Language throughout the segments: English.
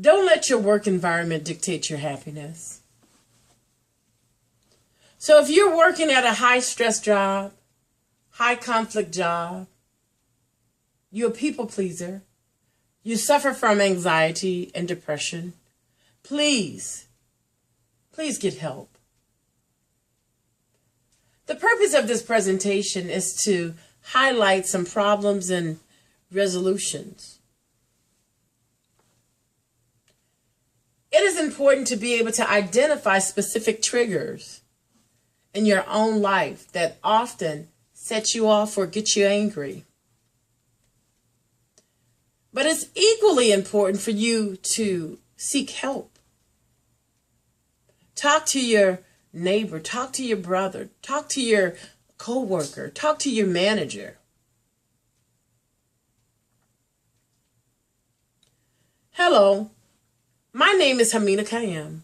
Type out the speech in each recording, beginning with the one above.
Don't let your work environment dictate your happiness. So if you're working at a high stress job, high conflict job, you're a people pleaser, you suffer from anxiety and depression, please get help. The purpose of this presentation is to highlight some problems and resolutions. It is important to be able to identify specific triggers in your own life that often set you off or get you angry. But it's equally important for you to seek help. Talk to your neighbor, talk to your brother, talk to your coworker, talk to your manager. Hello, my name is Hamina Kayam.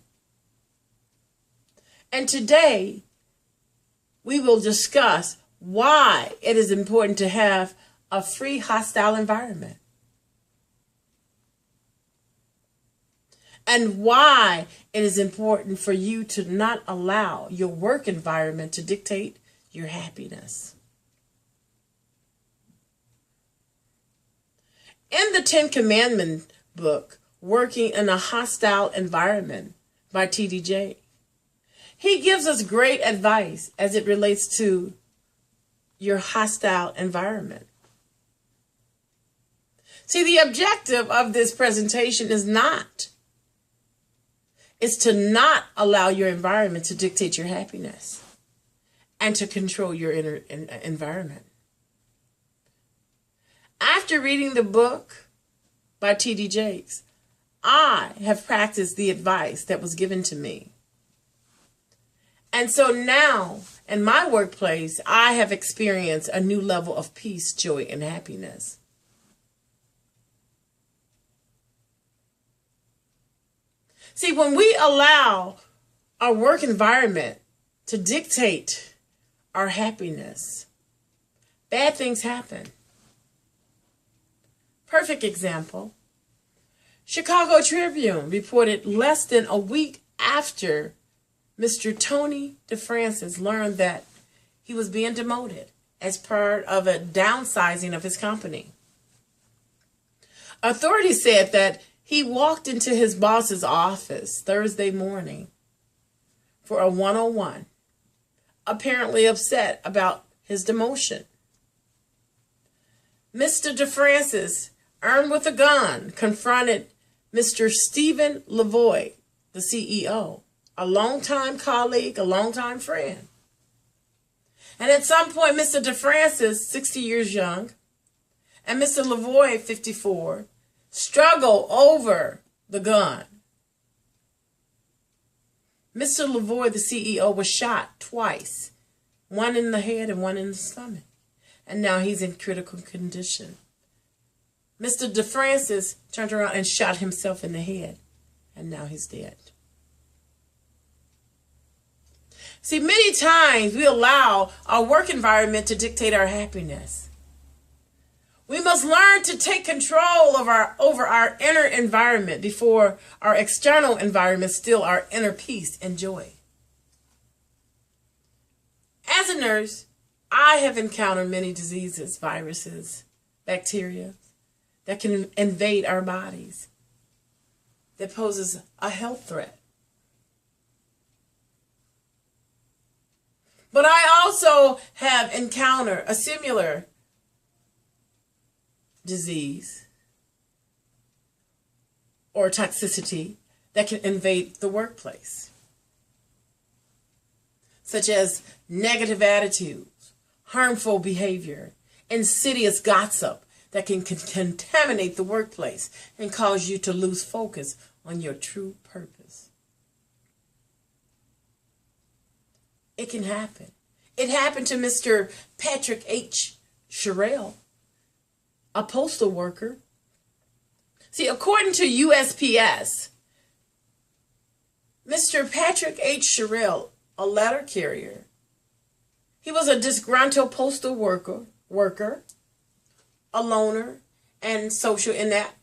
And today we will discuss why it is important to have a free hostile environment. And why it is important for you to not allow your work environment to dictate your happiness. In the Ten Commandments book, Working in a Hostile Environment by T.D. Jakes, he gives us great advice as it relates to your hostile environment. See, the objective of this presentation is to not allow your environment to dictate your happiness and to control your inner environment. After reading the book by T.D. Jakes, I have practiced the advice that was given to me. And so now, in my workplace, I have experienced a new level of peace, joy, and happiness. See, when we allow our work environment to dictate our happiness, bad things happen. Perfect example. Chicago Tribune reported less than a week after Mr. Tony DeFrancis learned that he was being demoted as part of a downsizing of his company. Authorities said that he walked into his boss's office Thursday morning for a one-on-one, apparently upset about his demotion. Mr. DeFrancis, armed with a gun, confronted Mr. Stephen Lavoie, the CEO, a longtime colleague, a longtime friend. And at some point, Mr. DeFrancis, 60 years young, and Mr. Lavoie, 54, struggle over the gun. Mr. Lavoie, the CEO, was shot twice, one in the head and one in the stomach. And now he's in critical condition. Mr. DeFrancis turned around and shot himself in the head, and now he's dead. See, many times we allow our work environment to dictate our happiness. We must learn to take control of over our inner environment before our external environment steals our inner peace and joy. As a nurse, I have encountered many diseases, viruses, bacteria that can invade our bodies, that poses a health threat. But I also have encountered a similar disease or toxicity that can invade the workplace, such as negative attitudes, harmful behavior, insidious gossip that can contaminate the workplace and cause you to lose focus on your true purpose. It can happen. It happened to Mr. Patrick H. Sherrill, a postal worker. See, according to USPS, Mr. Patrick H. Sherrill, a letter carrier, he was a disgruntled postal worker, a loner, and social inept.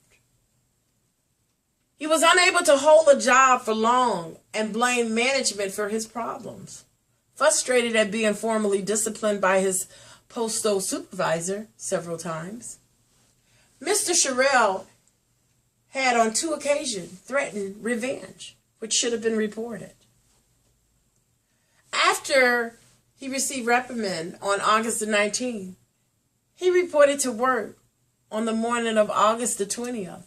He He was unable to hold a job for long and blamed management for his problems. Frustrated at being formally disciplined by his postal supervisor several times, Mr. Sherrill had on 2 occasions threatened revenge, which should have been reported. After he received reprimand on August the 19th, he reported to work on the morning of August the 20th,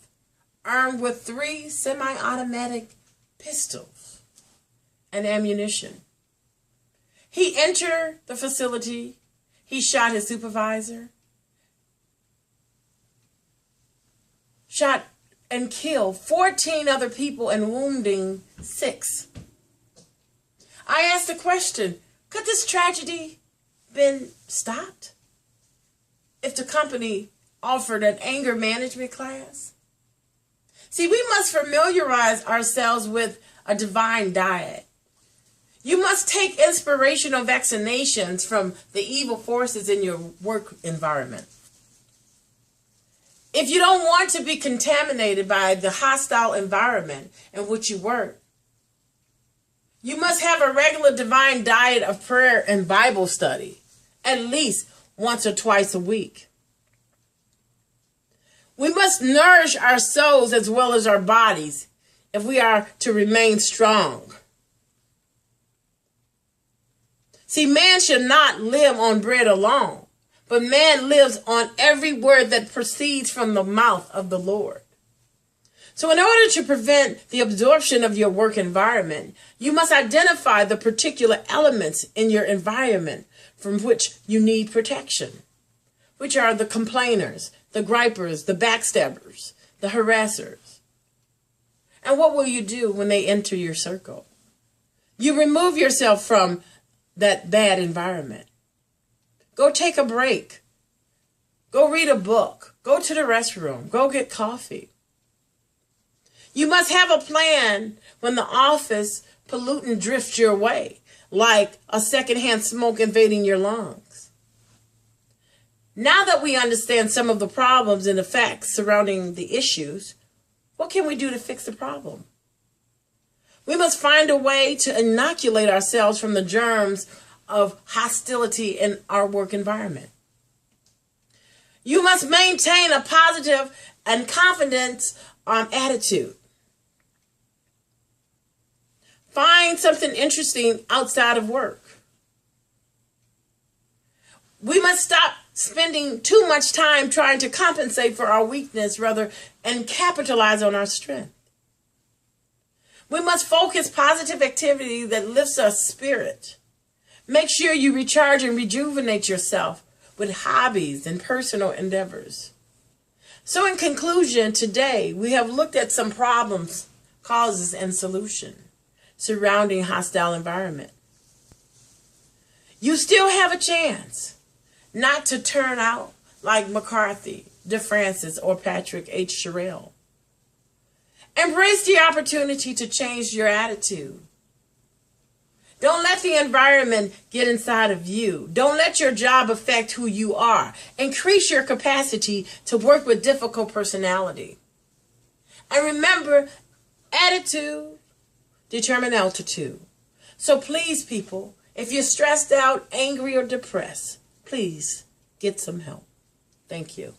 armed with 3 semi-automatic pistols and ammunition. He entered the facility. He shot his supervisor, shot and killed 14 other people and wounding 6. I asked the question, could this tragedy been stopped if the company offered an anger management class? See, we must familiarize ourselves with a divine diet. You must take inspirational vaccinations from the evil forces in your work environment. If you don't want to be contaminated by the hostile environment in which you work, you must have a regular divine diet of prayer and Bible study, at least once or twice a week. We must nourish our souls as well as our bodies if we are to remain strong. See, man should not live on bread alone, but man lives on every word that proceeds from the mouth of the Lord. So in order to prevent the absorption of your work environment, you must identify the particular elements in your environment from which you need protection, which are the complainers, the gripers, the backstabbers, the harassers. And what will you do when they enter your circle? You remove yourself from that bad environment. Go take a break. Go read a book. Go to the restroom. Go get coffee. You must have a plan when the office pollutant drifts your way, like a secondhand smoke invading your lungs. Now that we understand some of the problems and the facts surrounding the issues, what can we do to fix the problem? We must find a way to inoculate ourselves from the germs of hostility in our work environment. You must maintain a positive and confident attitude. Find something interesting outside of work. We must stop spending too much time trying to compensate for our weakness rather and capitalize on our strength. We must focus positive activity that lifts our spirit. Make sure you recharge and rejuvenate yourself with hobbies and personal endeavors. So in conclusion, today we have looked at some problems, causes, and solutions surrounding hostile environment. You still have a chance not to turn out like McCarthy, DeFrancis, or Patrick H. Sherrill. Embrace the opportunity to change your attitude. Don't let the environment get inside of you. Don't let your job affect who you are. Increase your capacity to work with difficult personality. And remember, attitude determines altitude. So please, people, if you're stressed out, angry, or depressed, please get some help. Thank you.